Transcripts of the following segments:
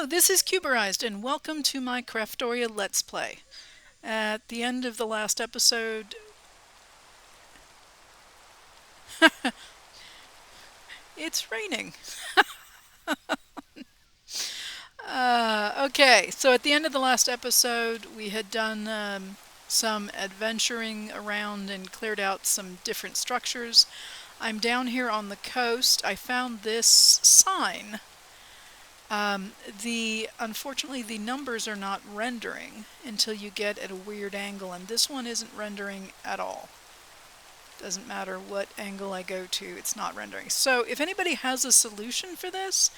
this is Cuberized, and welcome to my Craftoria Let's Play. At the end of the last episode... It's raining. Okay, so at the end of the last episode, we had done some adventuring around and cleared out some different structures. I'm down here on the coast. I found this sign. Unfortunately, the numbers are not rendering until you get at a weird angle, and this one isn't rendering at all. Doesn't matter what angle I go to, it's not rendering. So if anybody has a solution for this,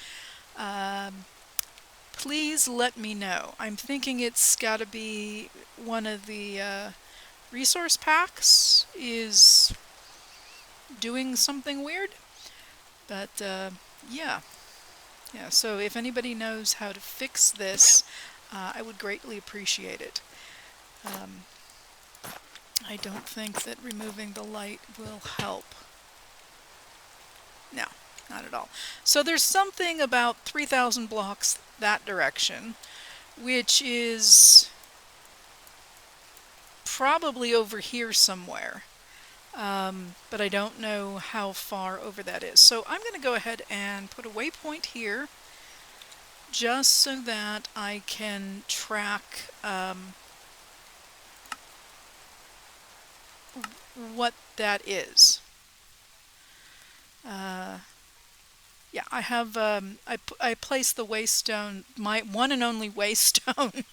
please let me know. I'm thinking it's got to be one of the resource packs is doing something weird, but yeah. Yeah, so if anybody knows how to fix this, I would greatly appreciate it. I don't think that removing the light will help. No, not at all. So there's something about 3,000 blocks that direction, which is probably over here somewhere. But I don't know how far over that is. So I'm going to go ahead and put a waypoint here just so that I can track what that is. Yeah, I have I placed the waystone, my one and only waystone,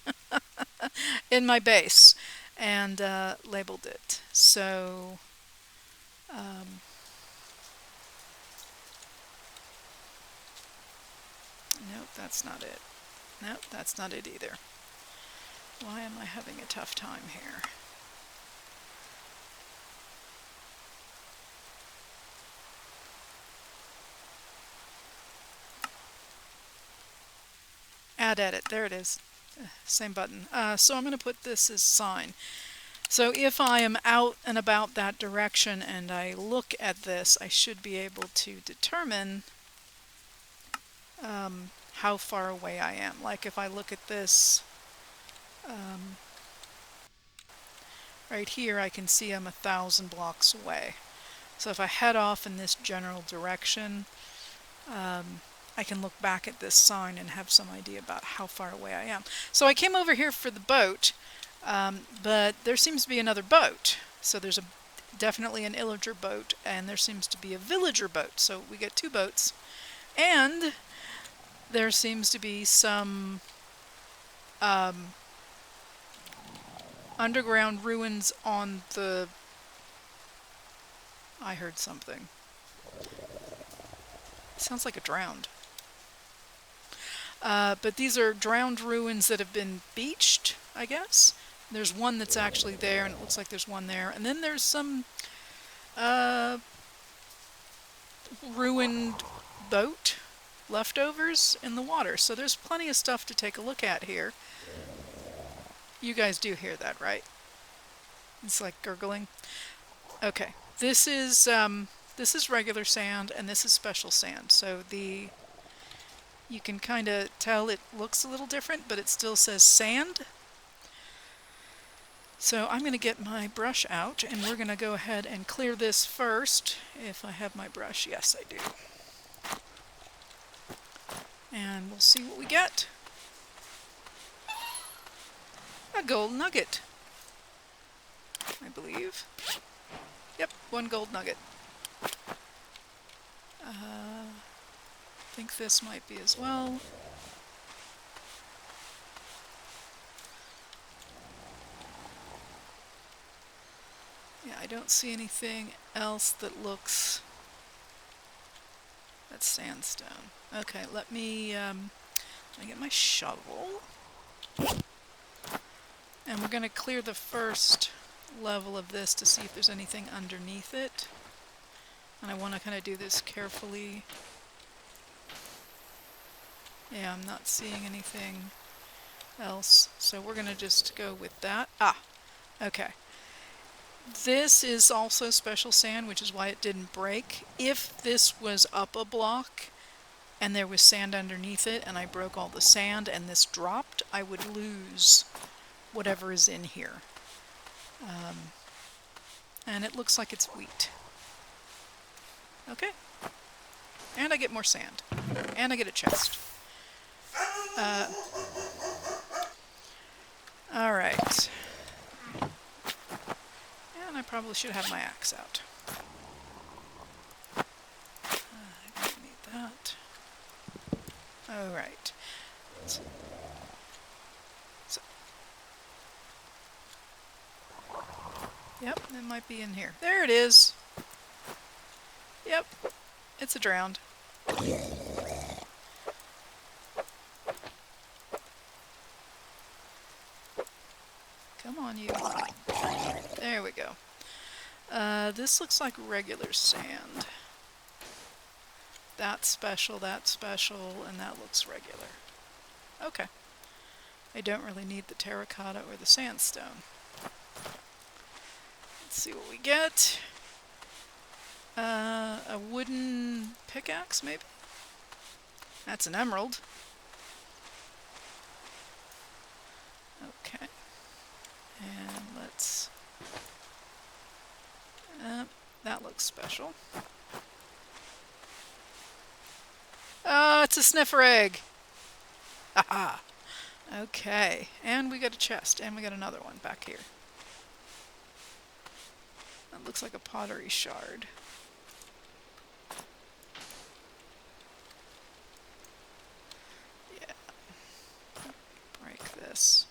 in my base and labeled it. So nope, that's not it. Nope, that's not it either. Why am I having a tough time here? Add edit, there it is. Same button. So I'm going to put this as sign. So if I am out and about that direction and I look at this, I should be able to determine how far away I am. Like if I look at this right here, I can see I'm 1,000 blocks away. So if I head off in this general direction, I can look back at this sign and have some idea about how far away I am. So I came over here for the boat, but there seems to be another boat. So there's definitely an Illager boat, and there seems to be a Villager boat. So we get two boats. And there seems to be some underground ruins on the... I heard something. It sounds like a drowned. But these are drowned ruins that have been beached, I guess. There's one that's actually there, and it looks like there's one there. And then there's some ruined boat leftovers in the water. So there's plenty of stuff to take a look at here. You guys do hear that, right? It's like gurgling. Okay, this is regular sand, and this is special sand. So you can kind of tell it looks a little different, but it still says sand. So I'm going to get my brush out, and we're going to go ahead and clear this first. If I have my brush, yes I do. And we'll see what we get. A gold nugget, I believe. Yep, one gold nugget. I think this might be as well. Yeah, I don't see anything else that looks... That's sandstone. Okay, let me get my shovel. And we're going to clear the first level of this to see if there's anything underneath it. And I want to kind of do this carefully. Yeah, I'm not seeing anything else. So we're going to just go with that. Ah, okay. This is also special sand, which is why it didn't break. If this was up a block, and there was sand underneath it and I broke all the sand and this dropped, I would lose whatever is in here. And it looks like it's wheat. Okay. And I get more sand. And I get a chest. Alright. And I probably should have my axe out. I don't need that. Alright. So, yep, it might be in here. There it is. Yep, it's a drowned. Come on, you. There we go. This looks like regular sand. That's special, and that looks regular. Okay. I don't really need the terracotta or the sandstone. Let's see what we get. A wooden pickaxe, maybe? That's an emerald. Okay. And let's... that looks special. Oh, it's a sniffer egg! Haha! Okay, and we got a chest, and we got another one back here. That looks like a pottery shard. Yeah. Break this.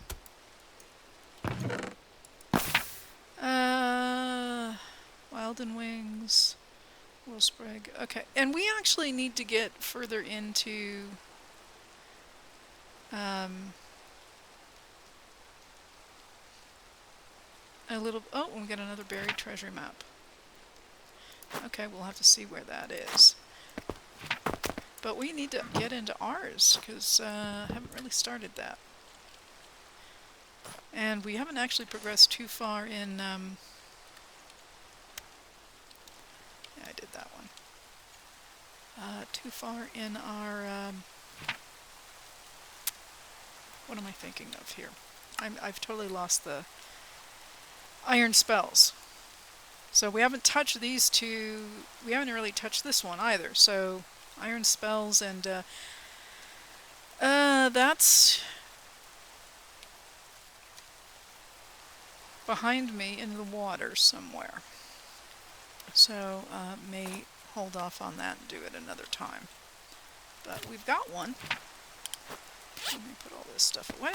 Wilden wings. Wool sprig. Okay, and we actually need to get further into a little... Oh, we got another buried treasure map. Okay, we'll have to see where that is. But we need to get into ours, because I haven't really started that. And we haven't actually progressed too far in... yeah, I did that one. Too far in our... what am I thinking of here? I've totally lost the... iron spells. So we haven't touched these two. We haven't really touched this one either. So iron spells and that's behind me in the water somewhere. So may hold off on that and do it another time. But we've got one. Let me put all this stuff away.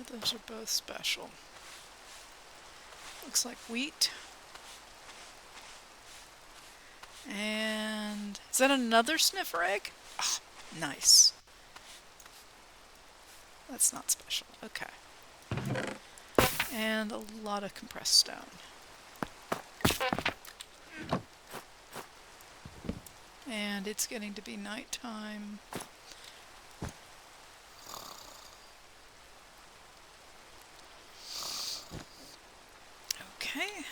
Those are both special. Looks like wheat. And is that another sniffer egg? Oh, nice. That's not special. Okay. And a lot of compressed stone. And it's getting to be nighttime. Okay.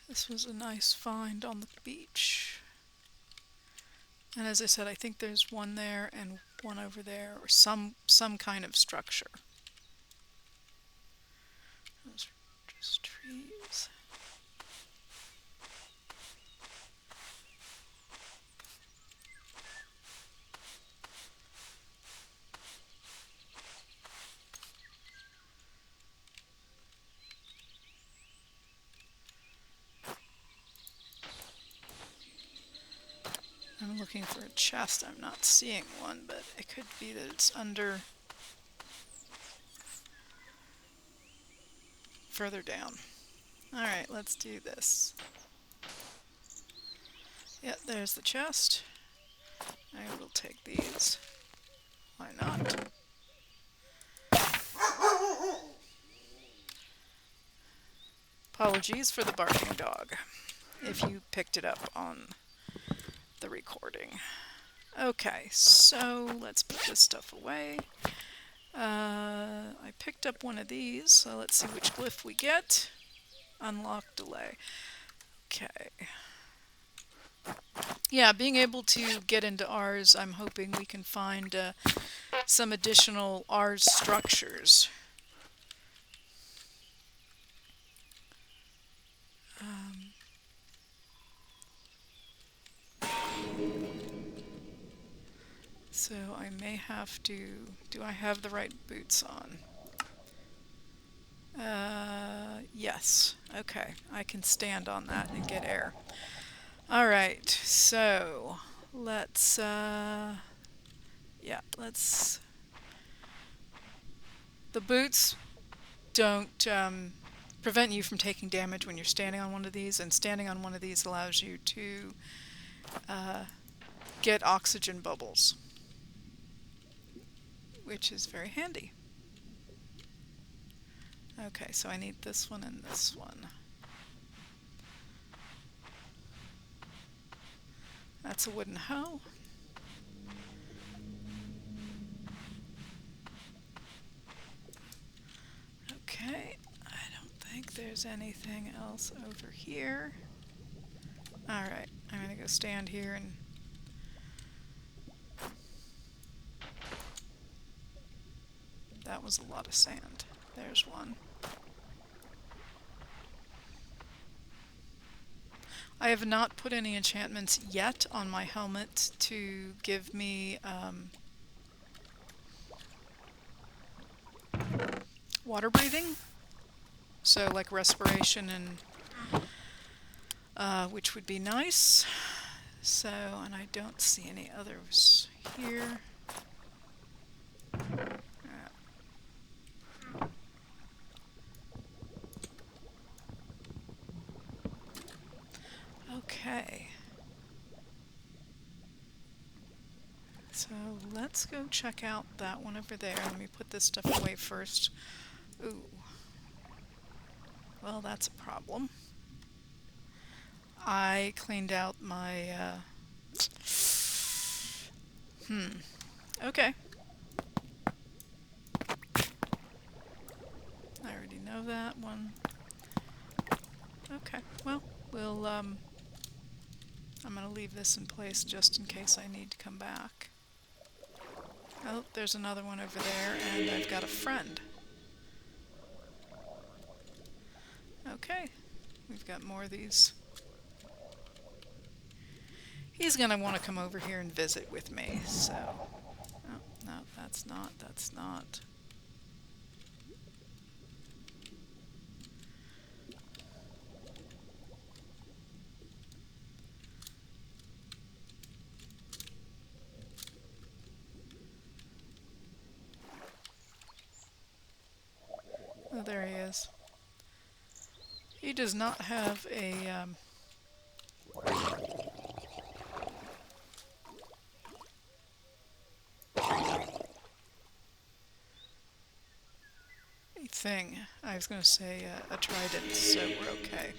This was a nice find on the beach. And as I said, I think there's one there and one over there, or some kind of structure. Those are just trees. I'm looking for a chest. I'm not seeing one, but it could be that it's under... further down. Alright, let's do this. Yep, there's the chest. I will take these. Why not? Apologies for the barking dog, if you picked it up on the recording. Okay, so let's put this stuff away. I picked up one of these, so let's see which glyph we get. Unlock delay. Okay. Yeah, being able to get into ours, I'm hoping we can find some additional ours structures. So I may have to... Do I have the right boots on? Yes. Okay, I can stand on that and get air. Alright, so let's... yeah, let's... The boots don't prevent you from taking damage when you're standing on one of these, and standing on one of these allows you to get oxygen bubbles, which is very handy. Okay, so I need this one and this one. That's a wooden hoe. Okay, I don't think there's anything else over here. Alright, I'm gonna go stand here and... That was a lot of sand. There's one. I have not put any enchantments yet on my helmet to give me water breathing, so like respiration and which would be nice. So, and I don't see any others here. Okay. So let's go check out that one over there. Let me put this stuff away first. Ooh. Well, that's a problem. I cleaned out my... Okay. I already know that one. Okay, well, we'll... I'm going to leave this in place just in case I need to come back. Oh, there's another one over there, and I've got a friend. Okay, we've got more of these. He's going to want to come over here and visit with me, so... Oh, no, that's not, that's not. Oh, there he is. He does not have a thing. I was going to say a trident, so we're okay.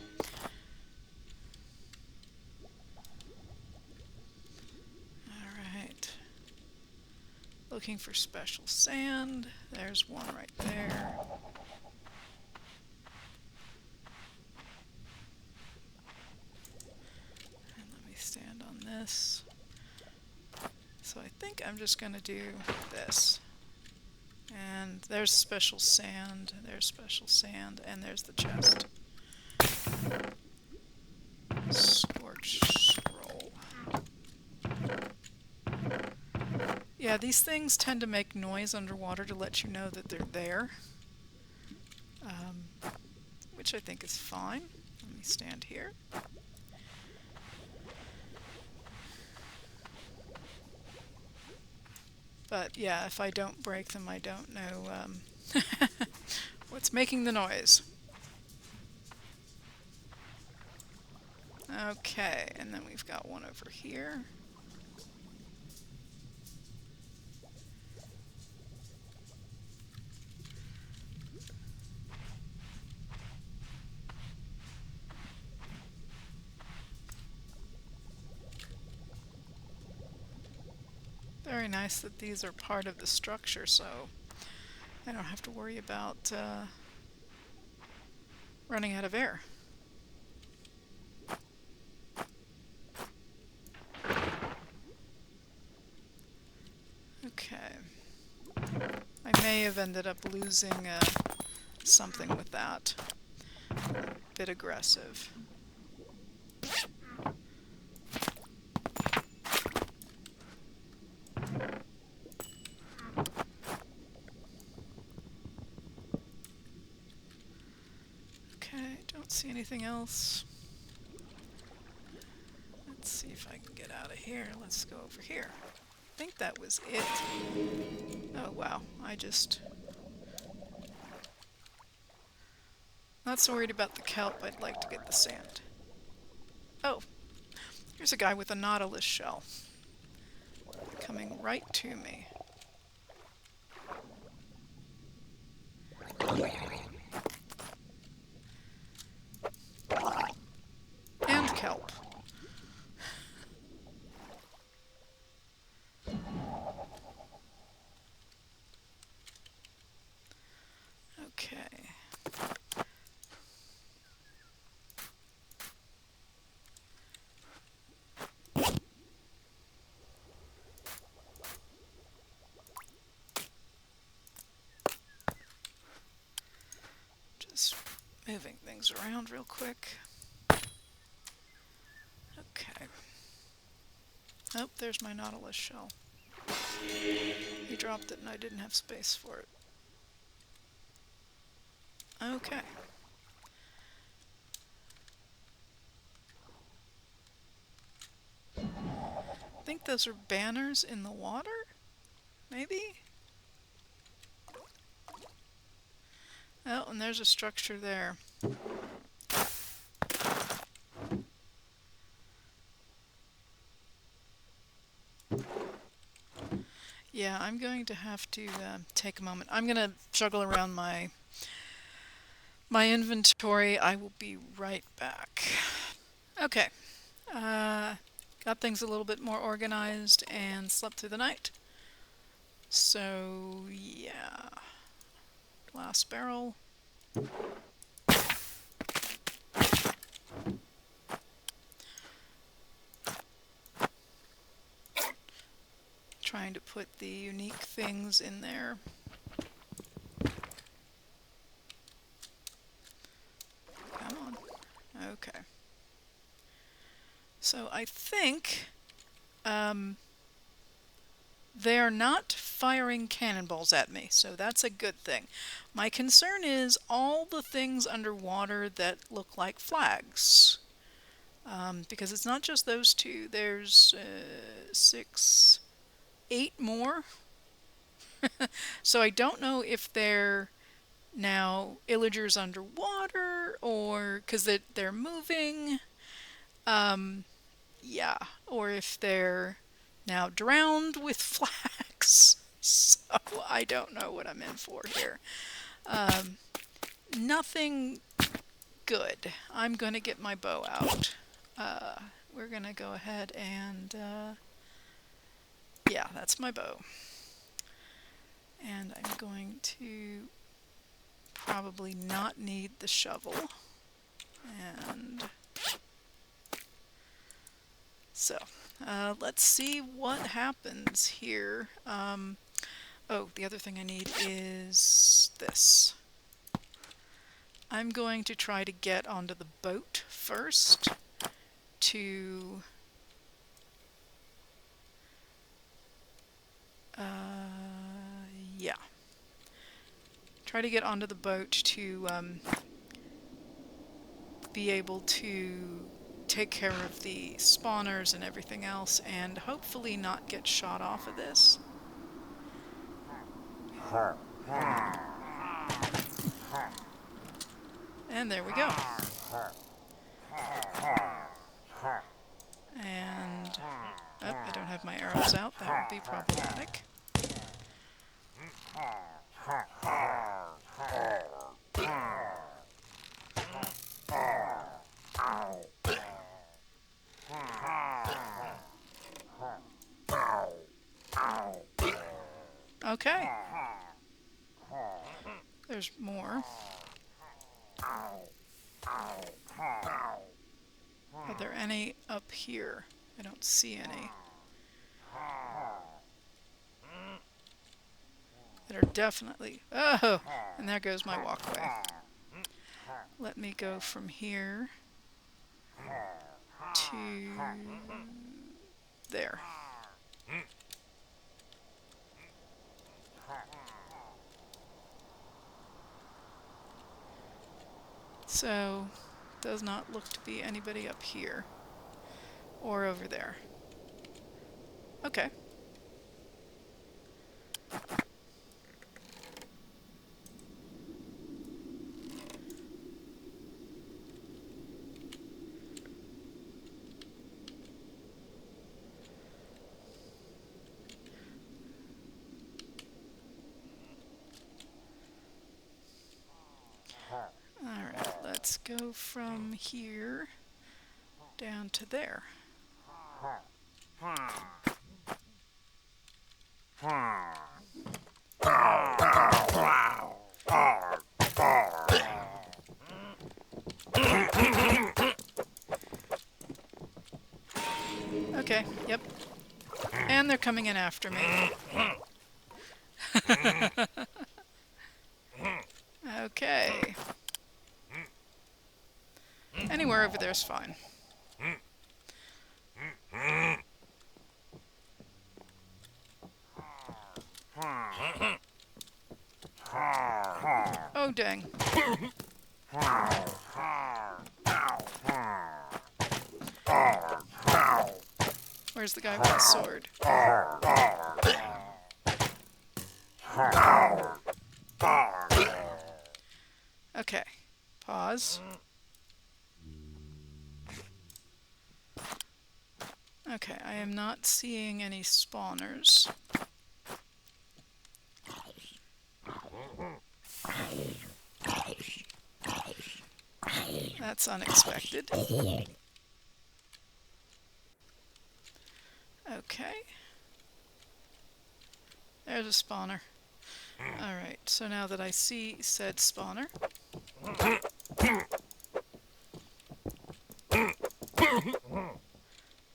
Alright. Looking for special sand. There's one right there. And let me stand on this. So I think I'm just going to do this. And there's special sand, and there's the chest. Scorch scroll. Yeah, these things tend to make noise underwater to let you know that they're there. Which I think is fine. Let me stand here. But yeah, if I don't break them, I don't know what's making the noise. Okay, and then we've got one over here. Very nice that these are part of the structure, so I don't have to worry about running out of air. Okay. I may have ended up losing something with that. A bit aggressive. Okay, don't see anything else. Let's see if I can get out of here. Let's go over here. I think that was it. Oh wow, not so worried about the kelp, I'd like to get the sand. Oh, here's a guy with a nautilus shell. Coming right to me. And kelp. Okay. Just moving things around real quick. Okay. Oh, there's my nautilus shell. He dropped it and I didn't have space for it. Okay. I think those are banners in the water? Maybe? Oh, and there's a structure there. Yeah, I'm going to have to take a moment. I'm going to juggle around my inventory. I will be right back. Okay. Got things a little bit more organized and slept through the night. So, yeah. Glass barrel. Trying to put the unique things in there. Come on. Okay. So I think they're not firing cannonballs at me, so that's a good thing. My concern is all the things underwater that look like flags. Because it's not just those two, there's 6, 8 more. So I don't know if they're now Illagers underwater or because they're moving. Yeah, or if they're now drowned with flags. So I don't know what I'm in for here. Nothing good. I'm going to get my bow out. We're going to go ahead and, yeah, that's my bow. And I'm going to probably not need the shovel. And so, let's see what happens here. Oh, the other thing I need is this. I'm going to try to get onto the boat first to yeah. Try to get onto the boat to be able to take care of the spawners and everything else and hopefully not get shot off of this. And there we go. And oh, I don't have my arrows out. That would be problematic. Okay. There's more. Are there any up here? I don't see any. That are definitely... Oh! And there goes my walkway. Let me go from here to there. So, does not look to be anybody up here or over there. Okay. Alright, let's go from here down to there. Okay, yep. And they're coming in after me. Okay. Anywhere over there is fine. Oh, dang. Where's the guy with the sword? Okay. Pause. Okay, I am not seeing any spawners. That's unexpected. Okay. There's a spawner. Alright, so now that I see said spawner...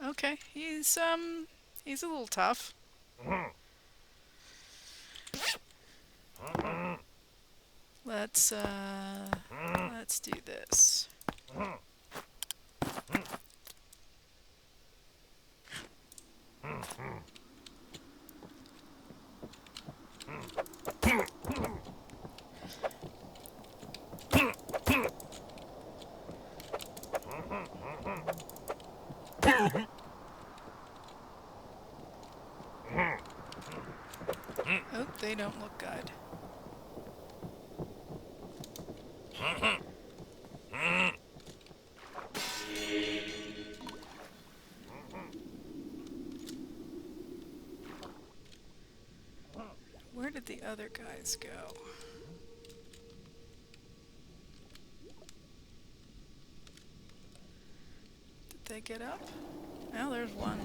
Okay, he's a little tough. Let's do this. Oh, they don't look good. Where did the other guys go? Did they get up? Now there's one.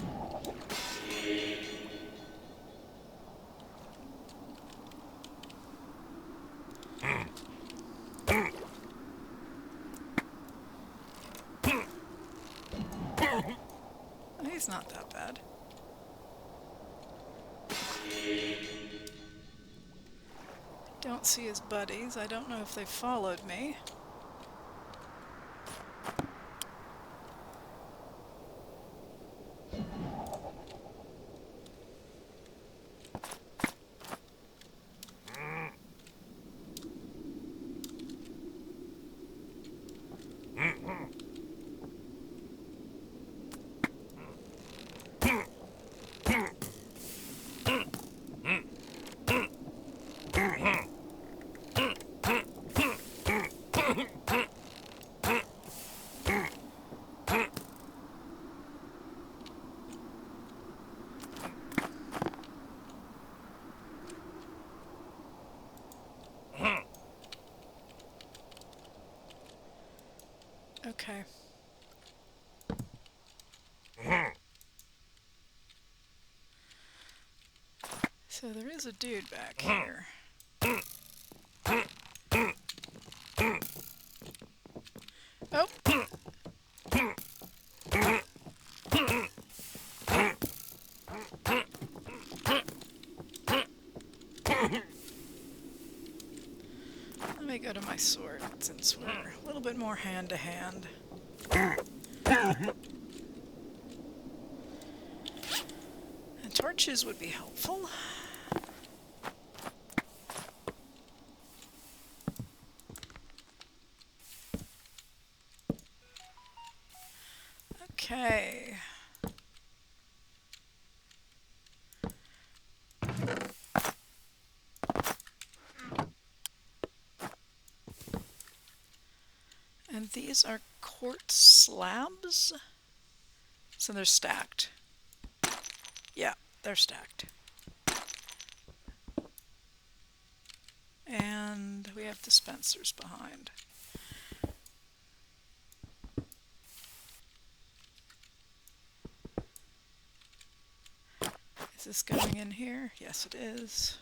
He's not that bad. Don't see his buddies. I don't know if they followed me. Okay. So there is a dude back here. Oh! Let me go to my sword since we're a little bit more hand to hand. And torches would be helpful. Okay. And these are quartz slabs? So they're stacked. Yeah, they're stacked. And we have dispensers behind. Is this going in here? Yes, it is.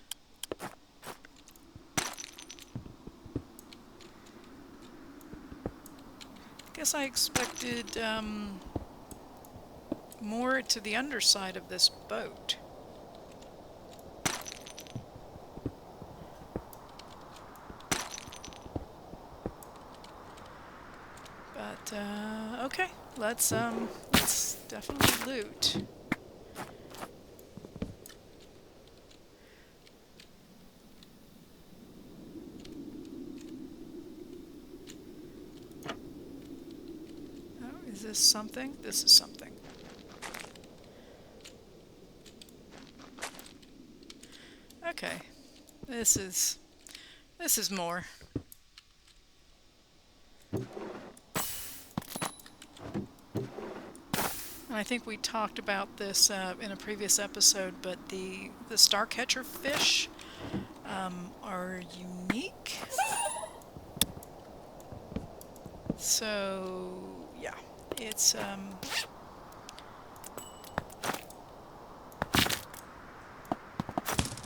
Guess I expected more to the underside of this boat. But okay, let's definitely loot. Oh, is this something? This is something. Okay, this is more. And I think we talked about this in a previous episode, but the starcatcher fish are unique. So yeah, it's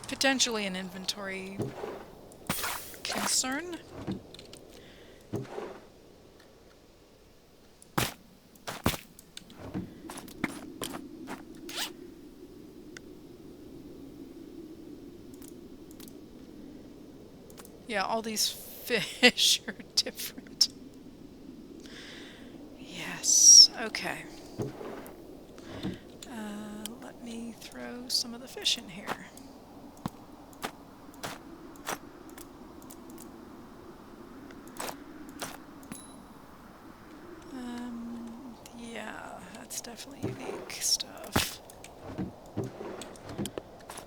potentially an inventory concern. Yeah, all these fish are different. Yes, okay. Let me throw some of the fish in here. Yeah, that's definitely unique stuff.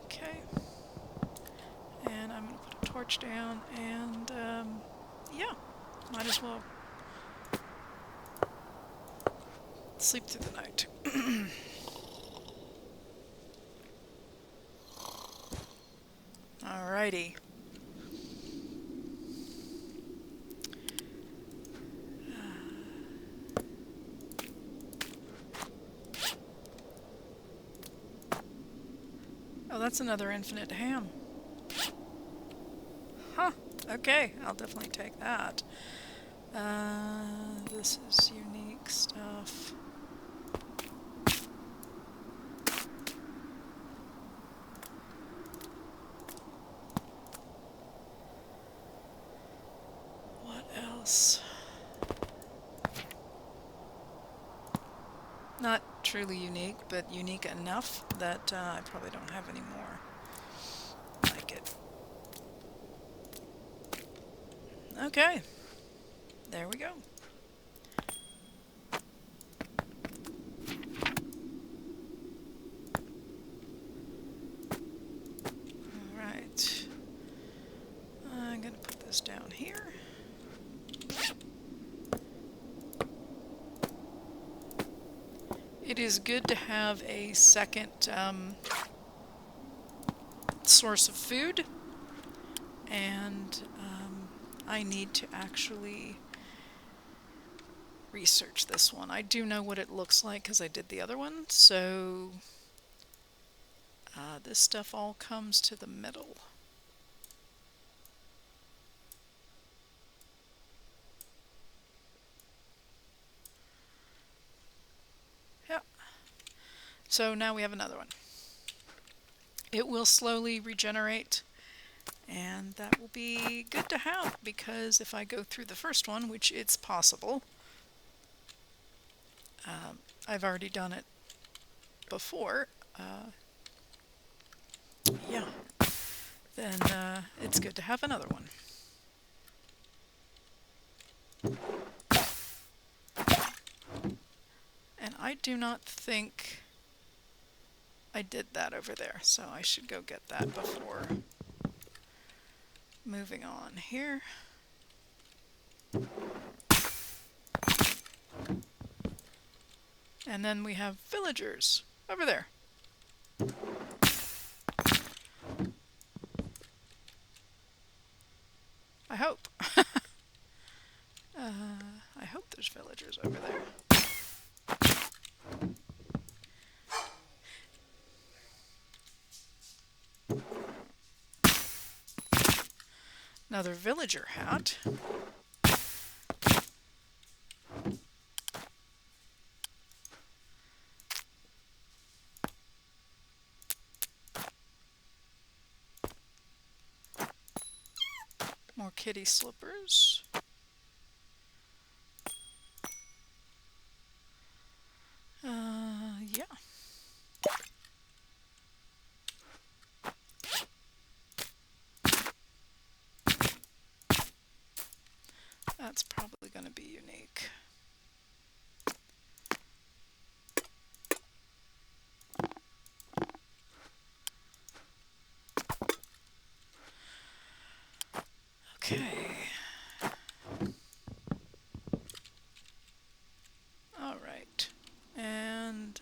Okay. And I'm going to put a torch down and, yeah, might as well sleep through the night. Alrighty. Oh, that's another infinite ham. Huh. Okay, I'll definitely take that. This is unique stuff. What else? Not truly unique, but unique enough that I probably don't have any more like it. Okay, there we go. Alright, I'm going to put this down here. It is good to have a second source of food, and I need to actually research this one. I do know what it looks like because I did the other one. So this stuff all comes to the middle. Yep. So now we have another one. It will slowly regenerate, and that will be good to have, because if I go through the first one, which it's possible, I've already done it before, yeah, then it's good to have another one. And I do not think I did that over there, so I should go get that before moving on here. And then we have villagers over there. I hope. I hope there's villagers over there. Another villager hat. More kitty slippers. Yeah. That's probably going to be unique. Okay. All right. And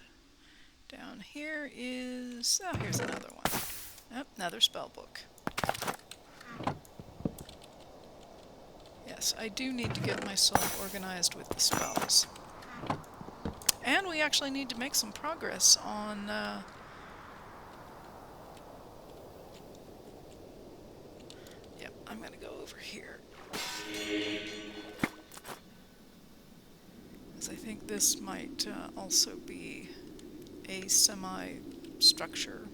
down here is... oh, here's another one. Oh, another spell book. Yes, I do need to get myself organized with the spells. And we actually need to make some progress on... yep, I'm going to go over here. Because I think this might also be a semi-structure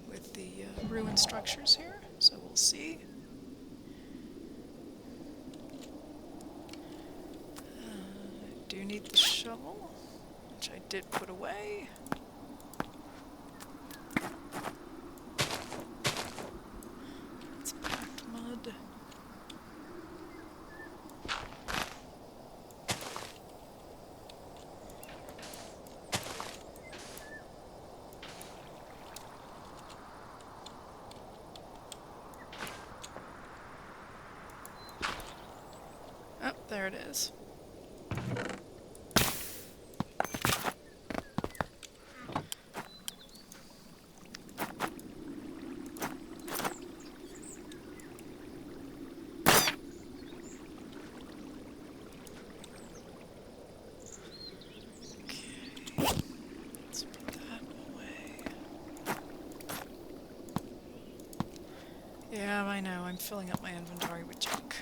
with the ruin structures here, so we'll see. I do need the shovel, which I did put away. It's packed mud. Oh, there it is. Yeah, I know. I'm filling up my inventory with junk.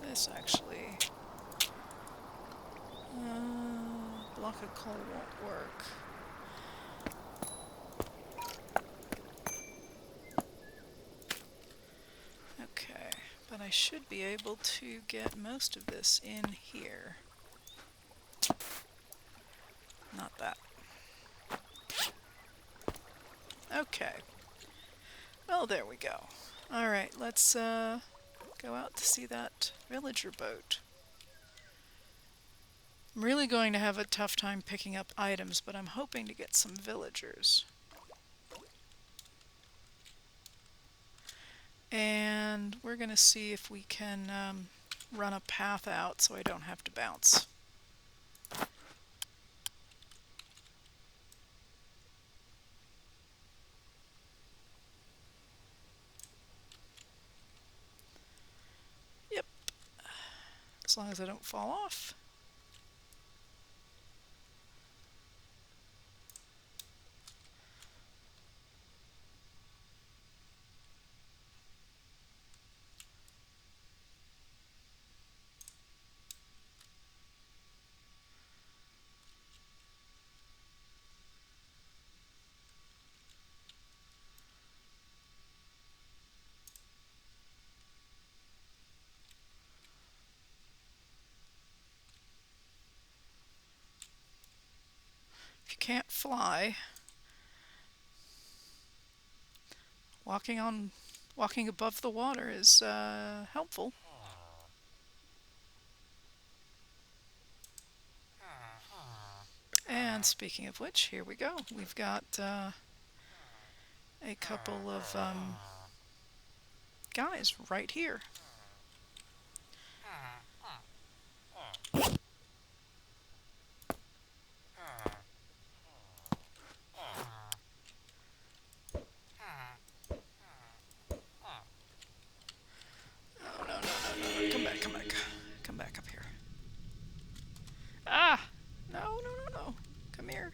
This actually... block of coal won't work. Okay, but I should be able to get most of this in here. Not that. Okay. Well, there we go. Alright, let's go out to see that villager boat. I'm really going to have a tough time picking up items, but I'm hoping to get some villagers. And we're going to see if we can run a path out so I don't have to bounce. Yep. As long as I don't fall off. If you can't fly, walking above the water is helpful. And speaking of which, here we go. We've got a couple of guys right here. Oh, no, no, no, no. Come back, come back. Come back up here. Ah! No, no, no, no. Come here.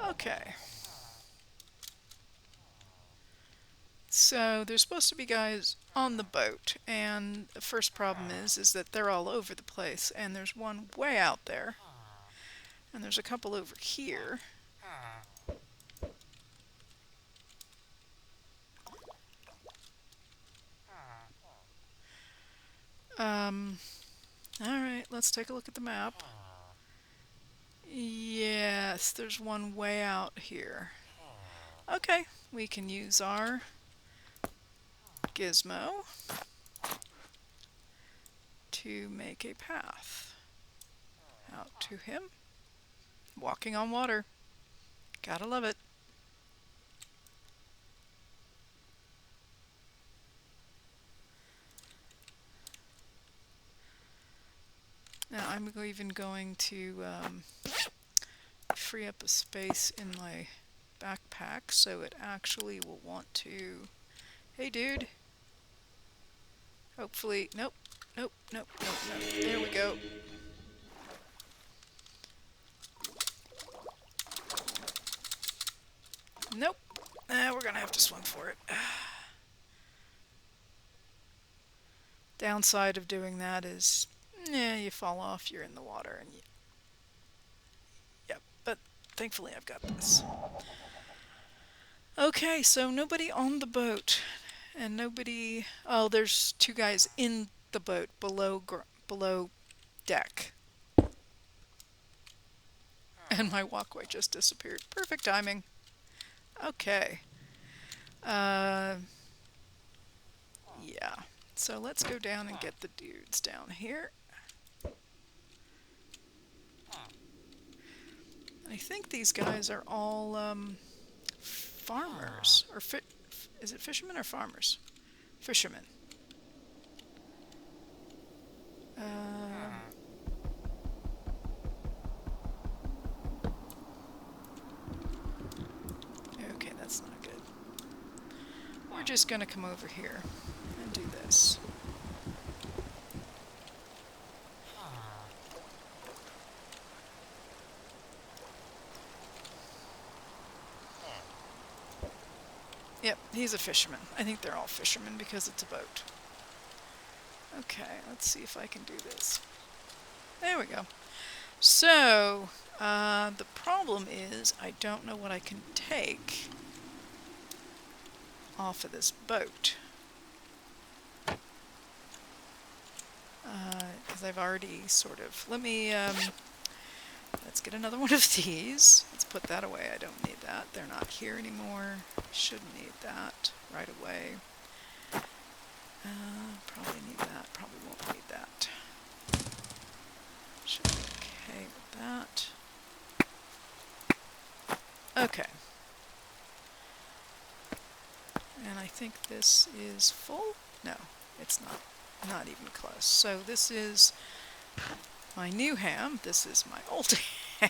Okay. So there's supposed to be guys on the boat, and the first problem is that they're all over the place, and there's one way out there, and there's a couple over here. Alright, let's take a look at the map. Yes, there's one way out here. Okay, we can use our gizmo to make a path out to him. Walking on water. Gotta love it. Now I'm even going to free up a space in my backpack so it actually will want to... Hey dude! Hopefully... Nope. Nope, nope, nope, nope. There we go. Nope. We're gonna have to swim for it. Downside of doing that is, you fall off, you're in the water, and yep. But thankfully I've got this. Okay, so nobody on the boat, and nobody. Oh, there's two guys in the boat below deck, and my walkway just disappeared. Perfect timing. Okay. Yeah. So let's go down and get the dudes down here. I think these guys are all farmers. Or is it fishermen or farmers? Fishermen. Okay, that's not good. We're just going to come over here and do this. Yep, he's a fisherman. I think they're all fishermen because it's a boat. Okay, let's see if I can do this. There we go. So, the problem is I don't know what I can take off of this boat. Because I've already sort of... Let me... let's get another one of these. Let's put that away. I don't need that. They're not here anymore. Shouldn't need that right away. Probably need that. Probably won't need that. Should be okay with that. Okay. And I think this is full. No, it's not. Not even close. So this is my new ham. This is my old ham.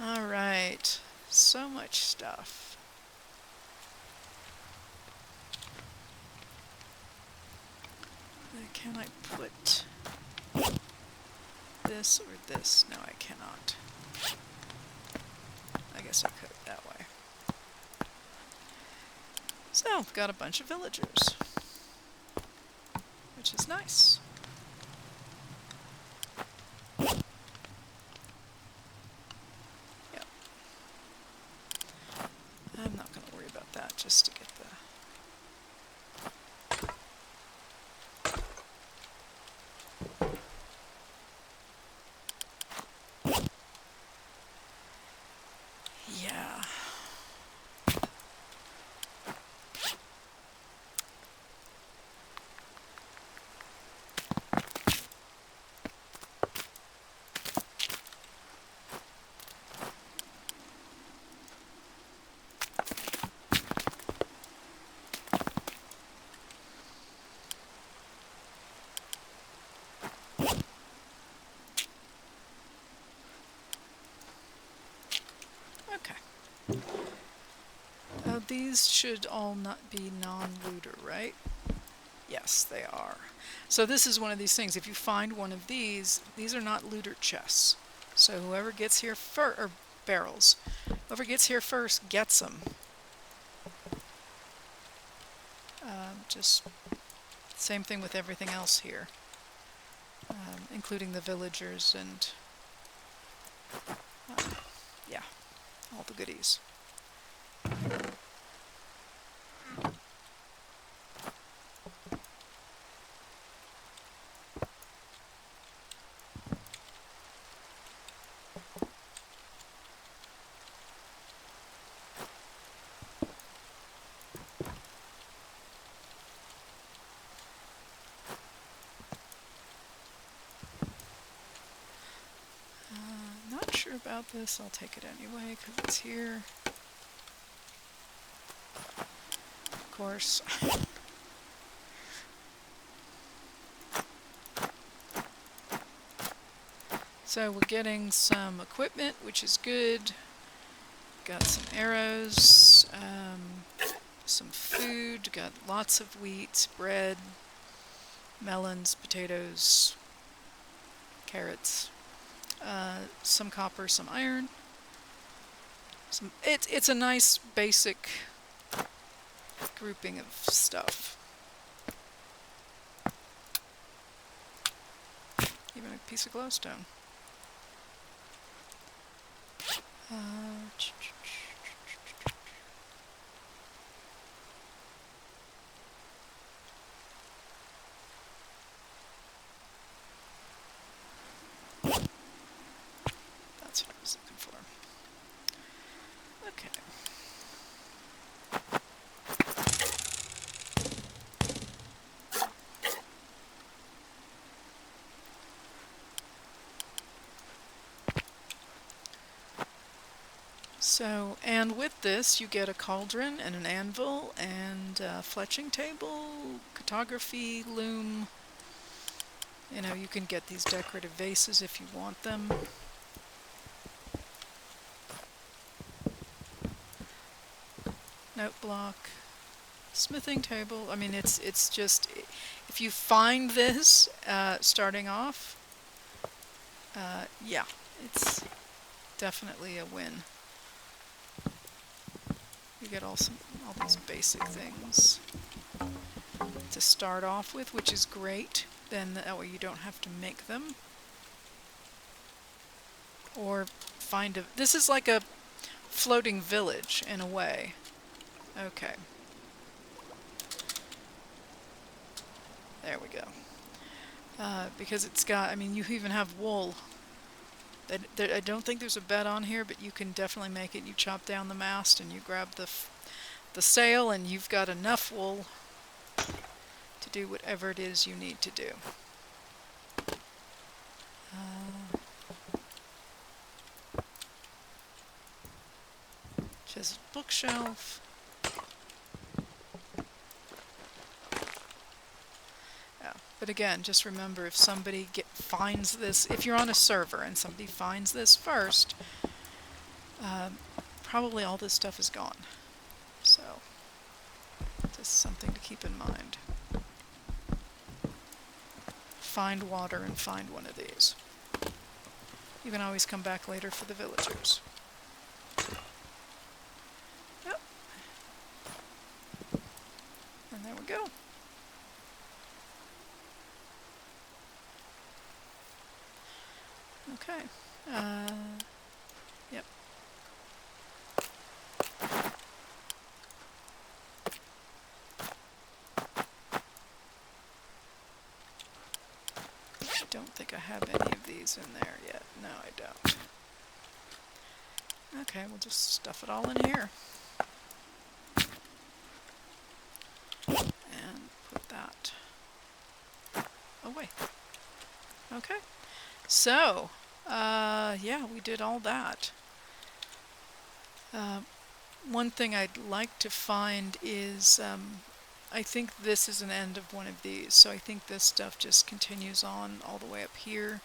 All right. So much stuff. Can I put this or this? No, I cannot. I guess I could that way. So, got a bunch of villagers, which is nice. Yep. I'm not going to worry about that, just to get the... Yeah. Okay. These should all not be non-looter, right? Yes, they are. So this is one of these things. If you find one of these are not looter chests. So whoever gets here first, or barrels, whoever gets here first gets them. Just same thing with everything else here, including the villagers and yeah, all the goodies. Not sure about this. I'll take it anyway because it's here. Of course. So we're getting some equipment, which is good. Got some arrows, some food, got lots of wheat, bread, melons, potatoes, carrots, some copper, some iron. It's a nice basic grouping of stuff. Even a piece of glowstone. That's what I was looking for. Okay. So, and with this you get a cauldron and an anvil and a fletching table, cartography, loom. You know, you can get these decorative vases if you want them. Note block, smithing table. I mean, it's just, if you find this starting off, yeah, it's definitely a win. You get all these basic things to start off with, which is great. Then that way you don't have to make them. Or find a... This is like a floating village in a way. Okay. There we go. Because it's got... I mean, you even have wool. I don't think there's a bed on here, but you can definitely make it. You chop down the mast and you grab the sail, and you've got enough wool to do whatever it is you need to do. Just bookshelf. But again, just remember, if somebody finds this, if you're on a server and somebody finds this first, probably all this stuff is gone. So, just something to keep in mind. Find water and find one of these. You can always come back later for the villagers. Yep. And there we go. Okay. Yep. I don't think I have any of these in there yet. No, I don't. Okay, we'll just stuff it all in here. And put that away. Okay. So, yeah, we did all that. One thing I'd like to find is, I think this is an end of one of these, so I think this stuff just continues on all the way up here.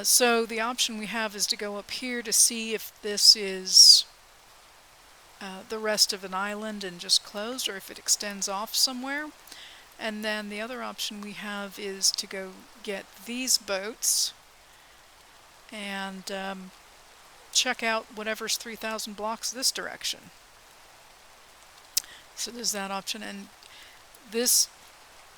So the option we have is to go up here to see if this is the rest of an island and just closed, or if it extends off somewhere. And then the other option we have is to go get these boats and check out whatever's 3,000 blocks this direction. So there's that option, and this,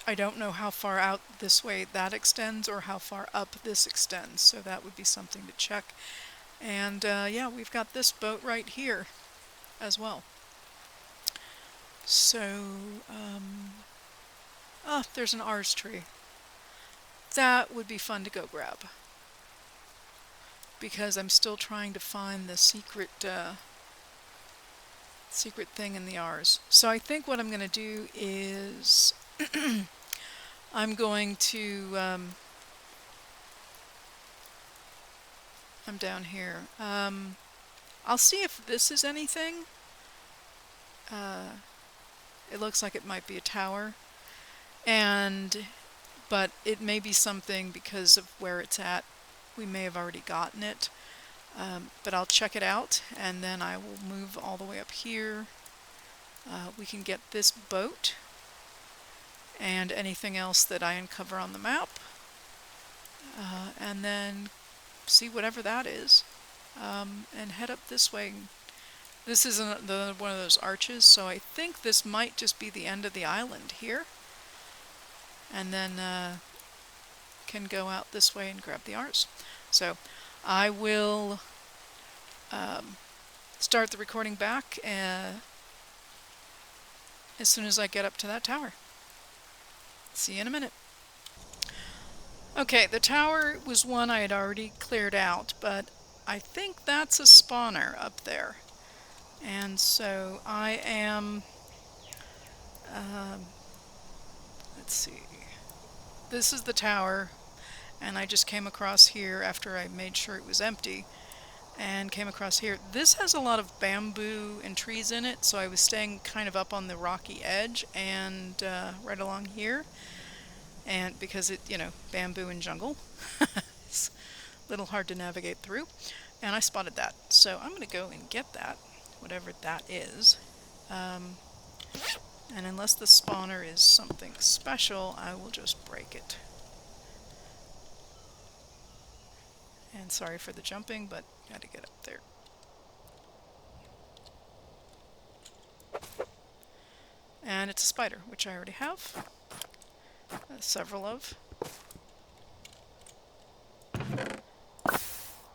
I don't know how far out this way that extends or how far up this extends, so that would be something to check. And yeah, we've got this boat right here as well. So, oh, there's an Ars tree. That would be fun to go grab, because I'm still trying to find the secret secret thing in the Rs. So I think what I'm going to do is I'm going to I'm down here. I'll see if this is anything. It looks like it might be a tower, but it may be something because of where it's at. We may have already gotten it. But I'll check it out, and then I will move all the way up here. We can get this boat and anything else that I uncover on the map, and then see whatever that is, and head up this way. This isn't one of those arches, so I think this might just be the end of the island here, and then can go out this way and grab the Rs. So I will start the recording back as soon as I get up to that tower. See you in a minute. Okay, the tower was one I had already cleared out, but I think that's a spawner up there. And so I am, let's see, this is the tower, and I just came across here after I made sure it was empty, and came across here. This has a lot of bamboo and trees in it, so I was staying kind of up on the rocky edge and right along here, and because it, you know, bamboo and jungle, it's a little hard to navigate through, and I spotted that. So I'm going to go and get that, whatever that is, and unless the spawner is something special, I will just break it. And sorry for the jumping, but got to get up there. And it's a spider, which I already have several of.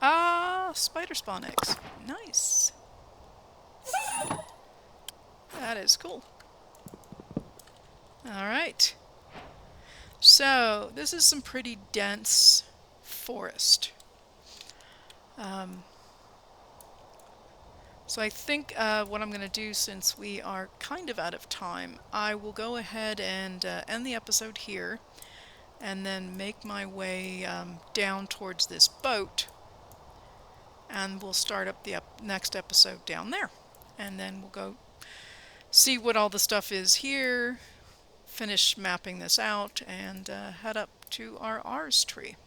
Ah, spider spawn eggs. Nice. That is cool. Alright. So, this is some pretty dense forest. So I think what I'm going to do, since we are kind of out of time, I will go ahead and end the episode here, and then make my way down towards this boat, and we'll start up the next episode down there. And then we'll go see what all the stuff is here, finish mapping this out and head up to our R's tree.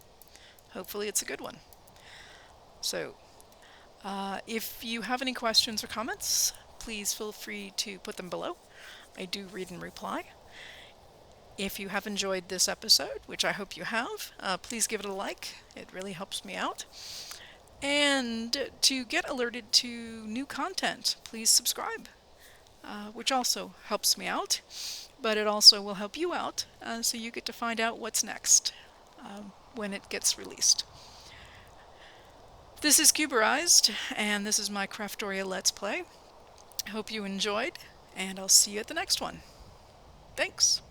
Hopefully it's a good one. So if you have any questions or comments, please feel free to put them below. I do read and reply. If you have enjoyed this episode, which I hope you have, please give it a like. It really helps me out. And to get alerted to new content, please subscribe, which also helps me out. But it also will help you out, so you get to find out what's next when it gets released. This is Cuberized, and this is my Craftoria Let's Play. I hope you enjoyed, and I'll see you at the next one. Thanks!